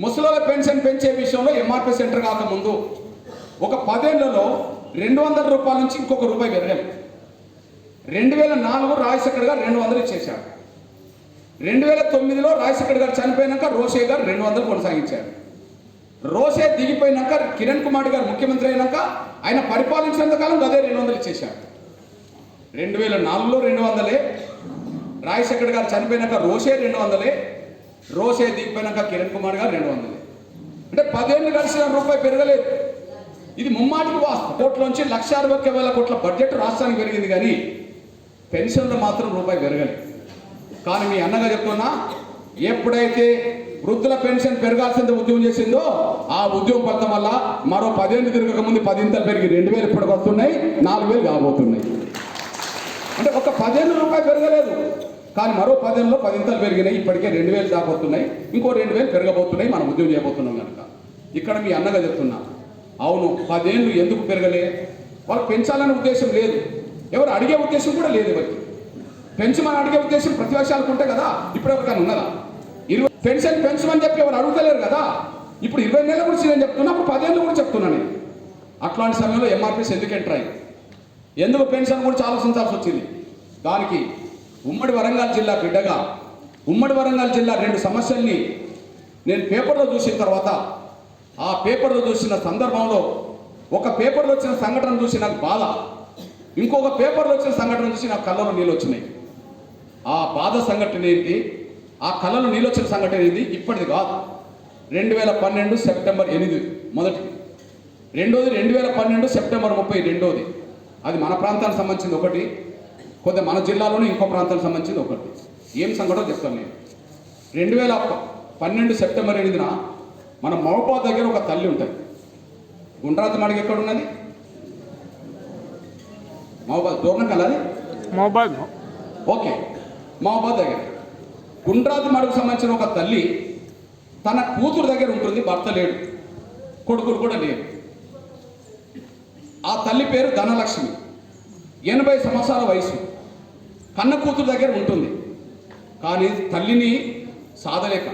ముసలోళ్ళ pension పెంచే విషయంలో MRP centre కాకముందు ఒక 10 ఏళ్లలో 200 రూపాయల నుంచి ఇంకొక రూపాయి పెరగాలి. 2004 రాజశేఖర్ గారు 200 ఇచ్చేశారు. 2009లో రాజశేఖర్ గారు చనిపోయినాక రోషే గారు 200 కొనసాగించారు. రోషే దిగిపోయినాక కిరణ్ కుమార్ గారు ముఖ్యమంత్రి అయినాక ఆయన పరిపాలించినంత కాలం అదే 200 ఇచ్చేశారు. 2004లో 200, రాజశేఖర్ గారు చనిపోయినాక రోషే 200, రోషే దిగిపోయినాక కిరణ్ కుమార్ గారు 200. అంటే 10 ఏళ్ళు కలిసిన రూపాయి పెరగలేదు. ఇది ముమ్మాటికి వాస్తవం. కోట్లోంచి 1,60,000 కోట్ల బడ్జెట్ రాష్ట్రానికి పెరిగింది, కానీ పెన్షన్లు మాత్రం రూపాయి పెరగలేదు. కానీ మీ అన్నగా చెప్తున్నా, ఎప్పుడైతే వృద్ధుల పెన్షన్ పెరగాల్సింది ఉద్యమం చేసిందో ఆ ఉద్యమం ఫలితం వల్ల మరో 10 ఏళ్ళు తిరగక ముందు 10 ఇంతలు పెరిగి 2,000 ఇప్పటికి వస్తున్నాయి, 4,000 కాబోతున్నాయి. అంటే ఒక 10 ఏళ్ళు రూపాయి పెరగలేదు, కానీ మరో 10 ఏళ్ళలో 10 ఇంతలు పెరిగినాయి. ఇప్పటికే 2,000 దాకపోతున్నాయి, ఇంకో 2,000 పెరగబోతున్నాయి. మనం ఉద్యమం చేయబోతున్నాం కనుక ఇక్కడ మీ అన్నగా చెప్తున్నా, అవును 10 ఏళ్ళు ఎందుకు పెరగలే? వాళ్ళు పెంచాలనే ఉద్దేశం లేదు, ఎవరు అడిగే ఉద్దేశం కూడా లేదు. ఎవరికి పెంచమని అడిగే ఉద్దేశం ప్రతిపక్షాలకు ఉంటే కదా, ఇప్పుడు ఎవరికైనా ఉన్నదా? పెన్షన్ పెంచమని చెప్పి ఎవరు అడుగుతలేరు కదా. ఇప్పుడు 20 నెలల గురించి నేను చెప్తున్నా, అప్పుడు 10 ఏళ్ళు కూడా చెప్తున్నాను నేను. అట్లాంటి సమయంలో ఎంఆర్పీస్ ఎందుకు ఎంటర్ అయ్యి, ఎందుకు పెన్షన్ గురించి ఆలోచించాల్సి వచ్చింది? దానికి ఉమ్మడి వరంగల్ జిల్లా బిడ్డగా, ఉమ్మడి వరంగల్ జిల్లా 2 సమస్యల్ని నేను పేపర్లో చూసిన తర్వాత, ఆ పేపర్లో చూసిన సందర్భంలో ఒక పేపర్లో వచ్చిన సంఘటన చూసి నాకు బాధ, ఇంకొక పేపర్లో వచ్చిన సంఘటన చూసి నాకు కళ్ళలో నీళ్ళు వచ్చినాయి. ఆ బాధ సంఘటన ఏంటి, ఆ కళ్ళలో నీళ్ళు వచ్చిన సంఘటన ఏంటి? ఇప్పటిది కాదు, 2012 సెప్టెంబర్ 8 మొదటిది, రెండోది 2012 సెప్టెంబర్ 30 రెండోది. అది మన ప్రాంతానికి సంబంధించింది ఒకటి, కొద్దిగా మన జిల్లాలోనే ఇంకో ప్రాంతానికి సంబంధించింది ఒకటి. ఏం సంఘటన చెప్తాను నేను. 2012 సెప్టెంబర్ 8న మన మహబాద్ దగ్గర ఒక తల్లి ఉంటుంది. గుండ్రాతి మడికి ఎక్కడ ఉన్నది? మహబాద్ దూరం అది మహబాద్. ఓకే, మహబాద్ దగ్గర గుండ్రాతి మడుకు సంబంధించిన ఒక తల్లి తన కూతురు దగ్గర ఉంటుంది. భర్త లేడు, కొడుకులు కూడా లేడు. ఆ తల్లి పేరు ధనలక్ష్మి, 80 సంవత్సరాల వయసు, కన్న కూతురు దగ్గర ఉంటుంది. కానీ తల్లిని సాధలేక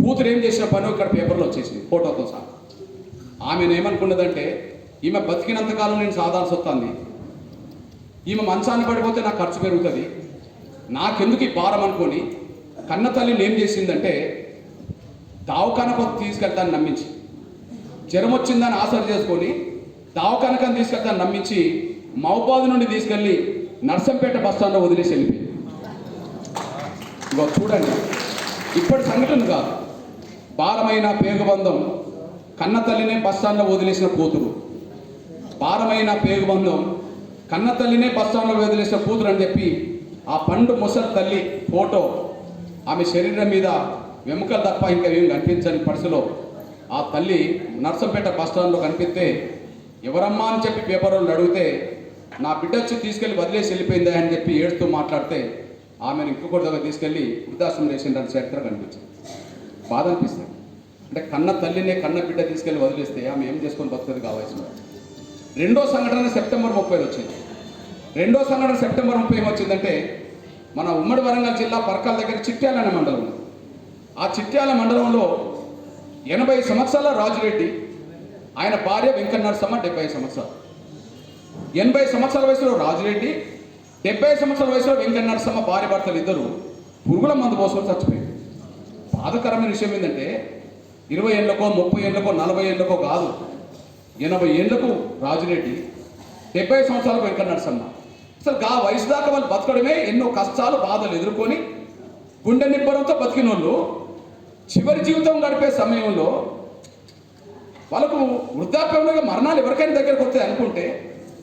కూతురు ఏం చేసిన పని ఇక్కడ పేపర్లో వచ్చేసింది ఫోటోతో సహా. ఆమెను ఏమనుకున్నదంటే, ఈమె బతికినంతకాలం నేను సాధాల్సి వస్తుంది, ఈమె మంచాన్ని పడిపోతే నాకు ఖర్చు పెరుగుతుంది, నాకెందుకు ఈ భారం అనుకొని కన్న తల్లిని ఏం చేసిందంటే దావకానకు తీసుకెళ్తాను నమ్మించి, జ్వరం వచ్చిందని ఆసరి చేసుకొని దావకానకని తీసుకెళ్తాను నమ్మించి మహబాద్ నుండి తీసుకెళ్ళి నర్సంపేట బస్టాండ్లో వదిలేసి వెళ్ళిపోయింది. ఇగో చూడండి, ఇప్పటి సంఘటన కాదు, భారమైన పేగుబంధం, కన్న తల్లినే బస్టాండ్లో వదిలేసిన కూతురు, భారమైన పేగుబంధం, కన్న తల్లినే బస్టాండ్లో వదిలేసిన కూతురు అని చెప్పి ఆ పండు ముసలి తల్లి ఫోటో, ఆమె శరీరం మీద వెముకలు తప్ప ఇంకా ఏం కనిపించని పరిస్థితిలో ఆ తల్లి నర్సంపేట బస్టాండ్లో కనిపిస్తే ఎవరమ్మా అని చెప్పి పేపర్ వాళ్ళు అడిగితే, నా బిడ్డ వచ్చి తీసుకెళ్ళి వదిలేసి వెళ్ళిపోయిందా అని చెప్పి ఏడుస్తూ మాట్లాడితే ఆమెను ఇంకొకటి దగ్గర తీసుకెళ్ళి వృద్ధాశ్రమం వేసిందని చరిత్ర కనిపించింది. బాధ అనిపిస్తుంది. అంటే కన్న తల్లినే కన్న బిడ్డ తీసుకెళ్ళి వదిలేస్తే ఆమె ఏం చేసుకొని బతుకుతుంది కావాల్సిన. రెండో సంఘటన సెప్టెంబర్ 30 వచ్చింది. రెండో సంఘటన సెప్టెంబర్ 30 ఏమొచ్చిందంటే, మన ఉమ్మడి వరంగల్ జిల్లా పరకాల దగ్గర చిట్యాల అనే మండలం ఉంది. ఆ చిట్యాల మండలంలో 80 సంవత్సరాల రాజురెడ్డి, ఆయన భార్య వెంకన్న నరసమ్మ 70 సంవత్సరాలు. 80 సంవత్సరాల వయసులో రాజురెడ్డి, 70 సంవత్సరాల వయసులో వెంకన్న నరసమ్మ భార్య భర్తలు ఇద్దరు పురుగుల మందు పోసుకొని చచ్చిపోయారు. బాధకరమైన విషయం ఏంటంటే 20 ఏళ్ళకో 30 ఏళ్ళకో 40 ఏళ్ళకో కాదు, 80 ఏళ్లకు రాజురెడ్డి, 70 సంవత్సరాలకు వెంకన్న నరసమ్మ. అసలు ఆ వయసు దాకా వాళ్ళు బతకడమే ఎన్నో కష్టాలు బాధలు ఎదుర్కొని గుండె నిబ్బరంతో బతికిన వాళ్ళు చివరి జీవితం గడిపే సమయంలో వాళ్ళకు వృద్ధాప్యంలో మరణాలు ఎవరికైనా దగ్గరకు వస్తాయి అనుకుంటే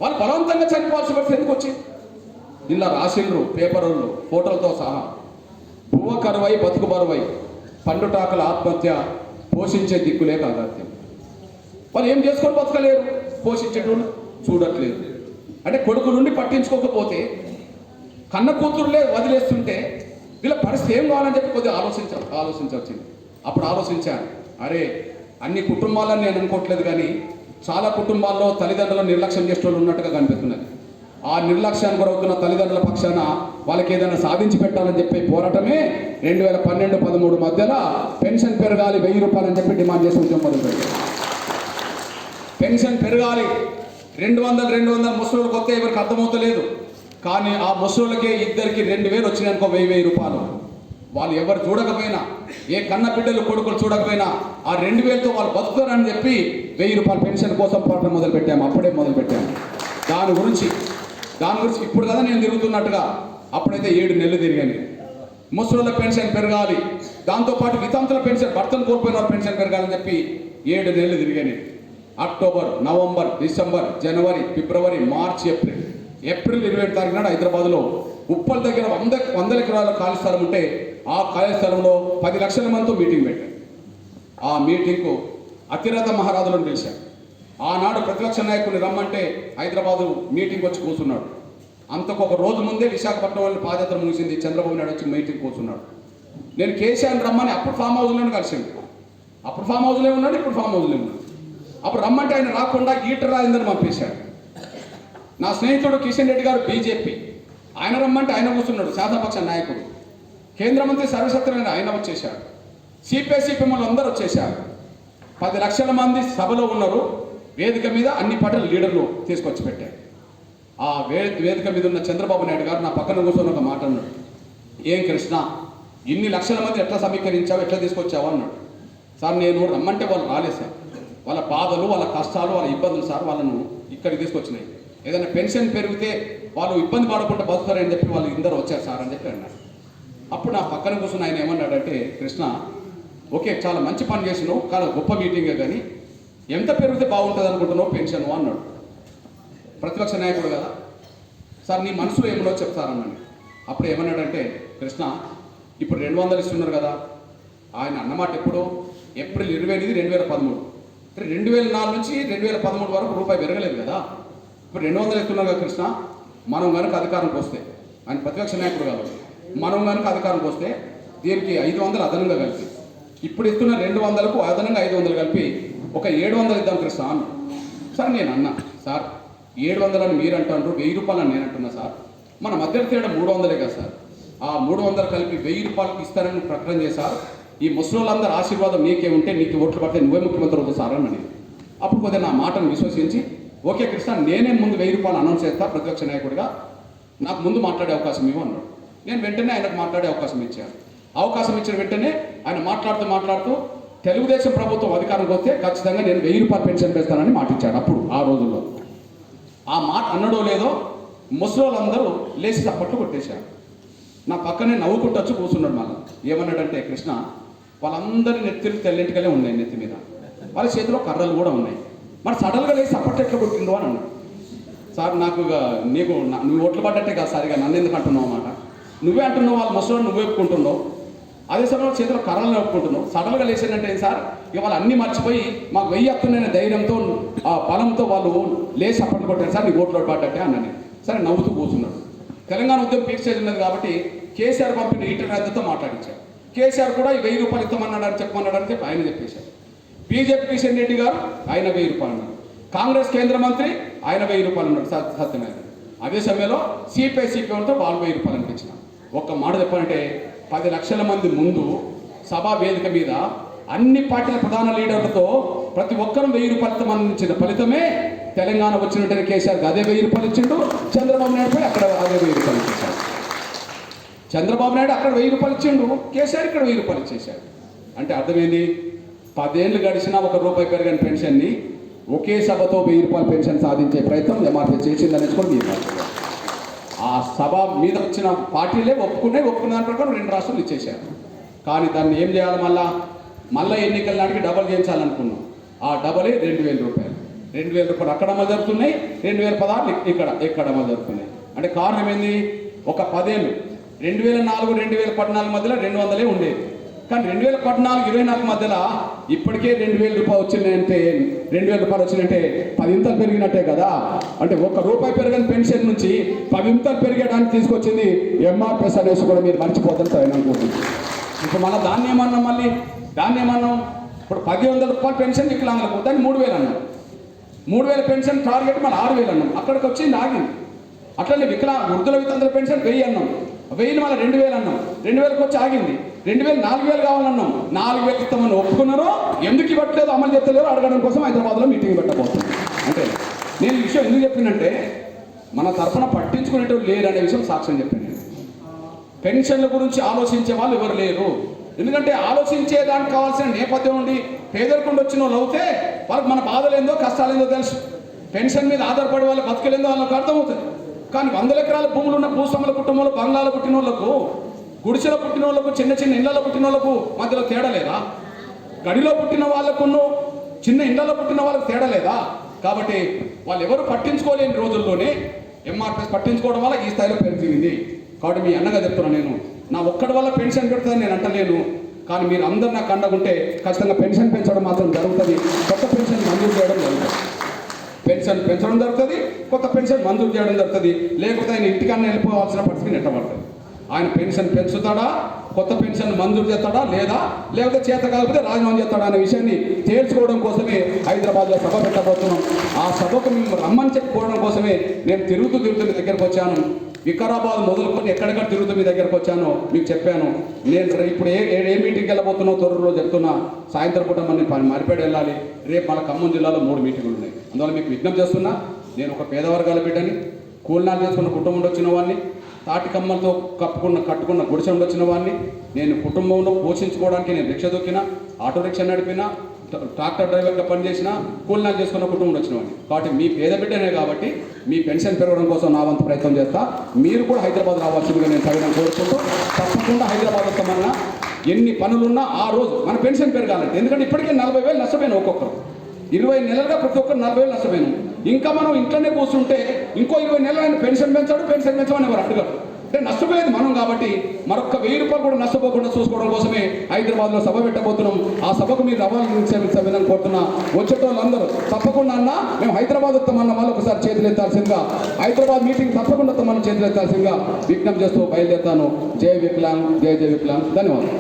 వాళ్ళు బలవంతంగా చనిపోవాల్సి పరిస్థితి ఎందుకు వచ్చింది? ఇలా రాసిండ్రు పేపర్లు ఫోటోలతో సహా. పువ్వ కరువై బతుకు బరువై పండుటాకల ఆత్మహత్య, పోషించే దిక్కులే కాగత్యం. వాళ్ళు ఏం చేసుకొని బతకలేరు, పోషించేటోళ్ళు చూడట్లేదు. అంటే కొడుకు నుండి పట్టించుకోకపోతే కన్న కూతురులే వదిలేస్తుంటే వీళ్ళ పరిస్థితి ఏం కావాలని చెప్పి కొద్దిగా ఆలోచించవచ్చింది. అప్పుడు ఆలోచించాను, అరే అన్ని కుటుంబాలని నేను అనుకోవట్లేదు, కానీ చాలా కుటుంబాల్లో తల్లిదండ్రులను నిర్లక్ష్యం చేసే వాళ్ళు ఉన్నట్టుగా కనిపిస్తున్నది. ఆ నిర్లక్ష్యానికి గురవుతున్న తల్లిదండ్రుల పక్షాన వాళ్ళకి ఏదైనా సాధించి పెట్టాలని చెప్పి పోరాటమే 2012-13 మధ్యలో పెన్షన్ పెరగాలి 1000 రూపాయలు అని చెప్పి డిమాండ్ చేసి ఉద్యమం మొదలుపెట్టాం. పెన్షన్ పెరగాలి 200 ముసలోళ్ళకి వస్తే ఎవరికి అర్థమవుతలేదు. కానీ ఆ ముసలోళ్ళకే ఇద్దరికి 2000 వచ్చినాయనుకో 1000 రూపాయలు. వాళ్ళు ఎవరు చూడకపోయినా, ఏ కన్న బిడ్డలు కొడుకులు చూడకపోయినా ఆ 2000తో వాళ్ళు బతుకుతారని చెప్పి 1000 రూపాయల పెన్షన్ కోసం పోరాటం మొదలుపెట్టాము. అప్పుడే మొదలుపెట్టాము. దాని గురించి ఇప్పుడు కదా నేను తిరుగుతున్నట్టుగా అప్పుడైతే 7 నెలలు తిరిగాను. ముసలోళ్ళ పెన్షన్ పెరగాలి, దాంతోపాటు వితంతుల పెన్షన్, భర్తను కోల్పోయిన వాళ్ళ పెన్షన్ పెరగాలని చెప్పి 7 నెలలు తిరిగాను. అక్టోబర్, నవంబర్, డిసెంబర్, జనవరి, ఫిబ్రవరి, మార్చి, ఏప్రిల్ 27 తారీఖు నాడు హైదరాబాద్లో ఉప్పల్ దగ్గర 100 ఎకరాల ఖాళీ స్థలం ఉంటే ఆ ఖాళీ స్థలంలో 10 లక్షల మందితో మీటింగ్ పెట్టారు. ఆ మీటింగ్కు అతిరథ మహారాజులను పిలిచారు. ఆనాడు ప్రతిపక్ష నాయకుడిని రమ్మంటే హైదరాబాదు మీటింగ్ వచ్చి కూర్చున్నాడు. అంతకు ఒక రోజు ముందే విశాఖపట్నం వాళ్ళు పాదయాత్ర ముగిసింది. చంద్రబాబు నాయుడు వచ్చి మీటింగ్ కూర్చున్నాడు. నేను కేసీఆర్ని రమ్మని అప్పుడు ఫామ్ హౌస్లోనే కలిసింది. అప్పుడు ఫామ్ హౌస్లో ఉన్నాడు, ఇప్పుడు ఫామ్ హౌస్లో ఉన్నాడు. అప్పుడు రమ్మంటే ఆయన రాకుండా ఈటర్ రాజేందర్ పంపేశాడు. నా స్నేహితుడు కిషన్ రెడ్డి గారు బీజేపీ, ఆయన రమ్మంటే ఆయన కూర్చున్నాడు, శాసనపక్ష నాయకుడు. కేంద్ర మంత్రి సర్వసత్యనారాయణ ఆయన వచ్చేశాడు. సిపిఎం అందరూ వచ్చేశారు. 10 లక్షల మంది సభలో ఉన్నారు. వేదిక మీద అన్ని పార్టీల లీడర్లు తీసుకొచ్చి పెట్టారు. ఆ వేదిక మీద ఉన్న చంద్రబాబు నాయుడు గారు నా పక్కన కూర్చొని ఒక మాట అన్నాడు. ఏం కృష్ణ, ఇన్ని లక్షల మంది ఎట్లా సమీకరించావు, ఎట్లా తీసుకొచ్చావు అన్నాడు. సార్ నేను రమ్మంటే వాళ్ళు రాలేదు సార్, వాళ్ళ బాధలు, వాళ్ళ కష్టాలు, వాళ్ళ ఇబ్బందులు సార్ వాళ్ళను ఇక్కడికి తీసుకొచ్చినాయి. ఏదైనా పెన్షన్ పెరిగితే వాళ్ళు ఇబ్బంది పడకుండా బతుకుతారని చెప్పి వాళ్ళు అందరూ వచ్చారు సార్ అని చెప్పి అన్నాడు. అప్పుడు నా పక్కన కూర్చుని ఆయన ఏమన్నాడంటే, కృష్ణ ఓకే చాలా మంచి పని చేసినావు, చాలా గొప్ప మీటింగే, కానీ ఎంత పెరిగితే బాగుంటుంది అనుకుంటున్నావు పెన్షన్ అన్నాడు. ప్రతిపక్ష నాయకుడు కదా సార్, నీ మనసులో ఏమో చెప్తారన్నాను. అప్పుడు ఏమన్నాడంటే, కృష్ణ ఇప్పుడు 200 ఇస్తున్నారు కదా, ఆయన అన్నమాట ఎప్పుడు ఏప్రిల్ 28, 2013, 2004 నుంచి 2013 వరకు రూపాయి పెరగలేదు కదా, ఇప్పుడు 200 ఇస్తున్నారు కదా కృష్ణ. మనం కనుక అధికారంకి వస్తే, ఆయన ప్రతిపక్ష నాయకుడు కాబట్టి మనం కనుక అధికారంకి వస్తే దీనికి 500 అదనంగా కలిపి, ఇప్పుడు ఇస్తున్న 200కు అదనంగా 500 కలిపి ఒక 700 ఇద్దాం కృష్ణ అన్న. సార్ నేను అన్నా, సార్ 700 అని మీరు అంటారు, 1000 రూపాయలు అని నేను అంటున్నా సార్, మన మధ్య తేడా 300 కదా సార్. ఆ 300 కలిపి 1000 రూపాయలకి ఇస్తారని ప్రకటన చేశారు. ఈ ముస్లింలందరూ ఆశీర్వాదం నీకే ఉంటే, నీకు ఓట్లు పడితే నువ్వే ముఖ్యమంత్రి అవుతావు సార్ అని. అప్పుడు కొద్దిగా నా మాటను విశ్వసించి, ఓకే కృష్ణ నేనే ముందు 1000 రూపాయలు అనౌన్స్ చేస్తా ప్రతిపక్ష నాయకుడిగా, నాకు ముందు మాట్లాడే అవకాశం ఇవ్వు అన్నాడు. నేను వెంటనే ఆయనకు మాట్లాడే అవకాశం ఇచ్చాను. అవకాశం ఇచ్చిన వెంటనే ఆయన మాట్లాడుతూ తెలుగుదేశం ప్రభుత్వం అధికారంకి వస్తే ఖచ్చితంగా నేను 1000 రూపాయలు పెన్షన్ పెడతానని మాట ఇచ్చాడు. అప్పుడు ఆ రోజుల్లో ఆ మాట అన్నడో లేదో ముసలోళ్ళందరూ లేచి చప్పట్లు కొట్టేశారు. నా పక్కనే నవ్వుకుంటూ వచ్చి కూర్చున్నాడు. మళ్ళీ ఏమన్నాడంటే, కృష్ణ వాళ్ళందరి నెత్తిలు తెల్లింటికలే ఉన్నాయి, నెత్తి మీద వాళ్ళ చేతిలో కర్రలు కూడా ఉన్నాయి, మరి సడన్గా లేచి చప్పట్లు ఎట్లా కొట్టిందో అని అన్నాడు. సార్ నాకు నువ్వు ఓట్లు పడ్డట్టే కాదు సార్, ఇక నన్ను ఎందుకు అంటున్నావు అన్నమాట. నువ్వే అంటున్నావు వాళ్ళ ముసలోళ్ళు నువ్వే ఒప్పుకుంటున్నావు, అదే సమయంలో చేతిలో కర్రలను ఒప్పుకుంటున్నావు. సడన్గా లేచిందంటే సార్ ఇక వాళ్ళు అన్నీ మర్చిపోయి మాకు 1000 వస్తుందనే ధైర్యంతో ఆ బలంతో వాళ్ళు లేచి చప్పట్లు కొట్టారు సార్, నీ ఓట్లు పడ్డట్టే అన్నాను. సరే నవ్వుతూ కూర్చున్నాడు. తెలంగాణ ఉద్యమం పీక్ స్టేజ్ ఉన్నది కాబట్టి కేసీఆర్ పంపిన ఈటర్ రాజ్యంతో మాట్లాడించారు. కేసీఆర్ కూడా 1000 రూపాయలు ఇస్తామన్నాడని చెప్పమన్నాడని చెప్పి ఆయన చెప్పేశారు. బీజేపీ కిషన్ రెడ్డి గారు ఆయన 1000 రూపాయలు అన్నారు. కాంగ్రెస్ కేంద్ర మంత్రి ఆయన 1000 రూపాయలు అన్నాడు సత్యనారాయణ. అదే సమయంలో సిపిఎంతో వాళ్ళు 1000 రూపాయలు అనిపించిన. ఒక్క మాట చెప్పాలంటే 10 లక్షల మంది ముందు సభా వేదిక మీద అన్ని పార్టీల ప్రధాన లీడర్లతో ప్రతి ఒక్కరూ 1000 రూపాయలతో అందించిన ఫలితమే తెలంగాణ వచ్చినట్టు కేసీఆర్కి అదే 1000 రూపాయలు ఇచ్చిండు. చంద్రబాబు నాయుడుపై అక్కడ అదే 1000 రూపాయలు ఇచ్చేశాడు. చంద్రబాబు నాయుడు అక్కడ 1000 రూపాయలు ఇచ్చిండు, కేసీఆర్ ఇక్కడ 1000 రూపాయలు ఇచ్చేశాడు. అంటే అర్థమైంది, 10 ఏళ్ళు గడిచినా ₹1 పెరగని పెన్షన్ని ఒకే సభతో 1000 రూపాయల పెన్షన్ సాధించే ప్రయత్నం ఎంఆర్పీ చేసిందనేది కూడా మీరు ఆ సభ మీద వచ్చిన పార్టీలే ఒప్పుకున్న దాని ప్రకారం 2 రాష్ట్రాలు ఇచ్చేశారు. కానీ దాన్ని ఏం చేయాలి, మళ్ళీ ఎన్నికల నాటికి డబల్ చేయించాలనుకున్నాం. ఆ డబలే 2000 రూపాయలు. 2000 రూపాయలు అక్కడ అమలు జరుగుతున్నాయి, 2016 ఇక్కడ అమలు జరుగుతున్నాయి. అంటే కారణం ఏంది, ఒక 10 ఏళ్ళు 2004, 2014 మధ్యలో 200 ఉండేది. కానీ 2014-24 మధ్యలో ఇప్పటికే 2000 రూపాయలు వచ్చినాయంటే 2000 రూపాయలు వచ్చినాయంటే 10 ఇంతలు పెరిగినట్టే కదా. అంటే ₹1 పెరగని పెన్షన్ నుంచి 10 ఇంతలు పెరిగడానికి తీసుకొచ్చింది ఎంఆర్పీఎస్ అనేసి కూడా మీరు మర్చిపోతారు ఆయన అనుకుంటుంది. ఇప్పుడు మళ్ళీ దాన్ని ఏమన్నాం, ఇప్పుడు 1,100 రూపాయల పెన్షన్ వికలాంగులకు దాన్ని 3,000 అన్నాం. 3,000 పెన్షన్ టార్గెట్ మళ్ళీ 6,000 అన్నాం. అక్కడికి వచ్చింది ఆగింది. అట్లనే వృద్ధుల వితంతుల పెన్షన్ 1000 అన్నాం, 1000 మళ్ళీ 2,000 అన్నాం, 2,000కి వచ్చి ఆగింది. 2000 4000 కావాలన్నాం, 4000 ఇస్తామని ఒప్పుకున్నారో ఎందుకు ఇవ్వట్లేదు, అమలు చేస్తలేరో అడగడం కోసం హైదరాబాద్లో మీటింగ్ పెట్టబోతుంది. అంటే నేను ఈ విషయం ఎందుకు చెప్పినంటే మన తరఫున పట్టించుకునేటప్పుడు లేరు అనే విషయం సాక్ష్యం చెప్పాను. నేను పెన్షన్ల గురించి ఆలోచించే వాళ్ళు ఎవరు లేరు. ఎందుకంటే ఆలోచించేదానికి కావాల్సిన నేపథ్యం ఉండి పేదరికంలో వచ్చిన వాళ్ళు అవుతే వాళ్ళకి మన బాధలేందో కష్టాలేందో తెలుసు. పెన్షన్ మీద ఆధారపడే వాళ్ళకి బతుకలేందో వాళ్ళకి అర్థమవుతుంది. కానీ 100 ఎకరాల భూములు ఉన్న భూస్వాముల కుటుంబంలో బంగ్లాలో పుట్టిన వాళ్ళకు, గుడిసెలో పుట్టిన వాళ్ళకు, చిన్న చిన్న ఇళ్లలో పుట్టిన వాళ్ళకు మధ్యలో తేడా లేదా? గడిలో పుట్టిన వాళ్ళకును చిన్న ఇళ్లలో పుట్టిన వాళ్ళకు తేడా లేదా? కాబట్టి వాళ్ళు ఎవరు పట్టించుకోలేని రోజుల్లోనే ఎంఆర్పిఎస్ పట్టించుకోవడం వల్ల ఈ స్థాయిలో పెరిగింది. కాబట్టి మీ అన్నగా చెప్తున్నా, నేను నా ఒక్కడి వల్ల పెన్షన్ పెడుతుందని నేను అంటలేను. కానీ మీరు అందరు నాకు అండగుంటే ఖచ్చితంగా పెన్షన్ పెంచడం మాత్రం జరుగుతుంది. కొత్త పెన్షన్ మంజూరు చేయడం జరుగుతుంది. పెన్షన్ పెంచడం జరుగుతుంది, కొత్త పెన్షన్ మంజూరు చేయడం జరుగుతుంది. లేకపోతే ఆయన ఇంటికన్నా వెళ్ళిపోవాల్సిన పరిస్థితి నెట్టబడుతుంది. ఆయన పెన్షన్ పెంచుతాడా, కొత్త పెన్షన్ మంజూరు చేస్తాడా లేకపోతే చేత కాకపోతే రాజీనామా చేస్తాడా అనే విషయాన్ని తేల్చుకోవడం కోసమే హైదరాబాద్లో సభ పెట్టబోతున్నాం. ఆ సభకు మేము రమ్మని చెప్పుకోవడం కోసమే నేను తిరుగుతూ మీ దగ్గరకు వచ్చాను. వికారాబాద్ మొదలుకొని ఎక్కడెక్కడ తిరుగుతూ మీ దగ్గరకు వచ్చానో మీకు చెప్పాను. నేను ఇప్పుడు ఏ మీటింగ్కి వెళ్ళబోతున్నావు త్వరలో చెప్తున్నా. సాయంత్రం పూట మనం మరిపేట వెళ్ళాలి. రేపు మన ఖమ్మం జిల్లాలో 3 మీటింగులు ఉన్నాయి. అందువల్ల మీకు విజ్ఞప్తి చేస్తున్నా, నేను ఒక పేద వర్గాల బిడ్డని, కూలినాలు చేసుకున్న కుటుంబం వచ్చిన వాడిని, తాటి కమ్మలతో కట్టుకున్న గుడిసె వచ్చిన వాడిని. నేను కుటుంబంలో పోషించుకోవడానికి నేను రిక్షా దొక్కిన, ఆటో రిక్షా నడిపిన, ట్రాక్టర్ డ్రైవర్గా పనిచేసిన, కూలినాలు చేసుకున్న కుటుంబం వచ్చిన వాడిని. కాబట్టి మీ పేద బిడ్డనే కాబట్టి మీ పెన్షన్ పెరగడం కోసం నా వంతు ప్రయత్నం చేస్తా. మీరు కూడా హైదరాబాద్ రావాల్సిందిగా నేను తగిన కోరుకుంటూ తప్పకుండా హైదరాబాద్ వస్తామన్నా. ఎన్ని పనులున్నా ఆ రోజు మన పెన్షన్ పెరగాలంటే, ఎందుకంటే ఇప్పటికే 40,000 నష్టపోయిన ఒక్కొక్కరు. 20 నెలలుగా ప్రతి ఒక్కరు 40,000 నష్టపోయినాం. ఇంకా మనం ఇంట్లోనే కూర్చుంటే ఇంకో 20 నెలలు ఆయన పెన్షన్ పెంచమని ఎవరు అడగరు. అంటే నష్టపోయేది మనం కాబట్టి మరొక 1000 రూపాయలు కూడా నష్టపోకుండా చూసుకోవడం కోసమే హైదరాబాద్లో సభ పెట్టబోతున్నాం. ఆ సభకు మీరు రావాలని కోరుతున్నా. వచ్చేటోళ్ళందరూ తప్పకుండా అన్న మేము హైదరాబాద్ వస్తామన్న వాళ్ళు ఒకసారి చేతులు ఎత్తాల్సిందిగా, హైదరాబాద్ మీటింగ్ తప్పకుండా వస్తామని చేతులు ఎత్తాల్సిందిగా విజ్ఞప్తి చేస్తూ బయలుదేరుతాను. జై వికలాంగ్, జై వికలాంగ్. ధన్యవాదాలు.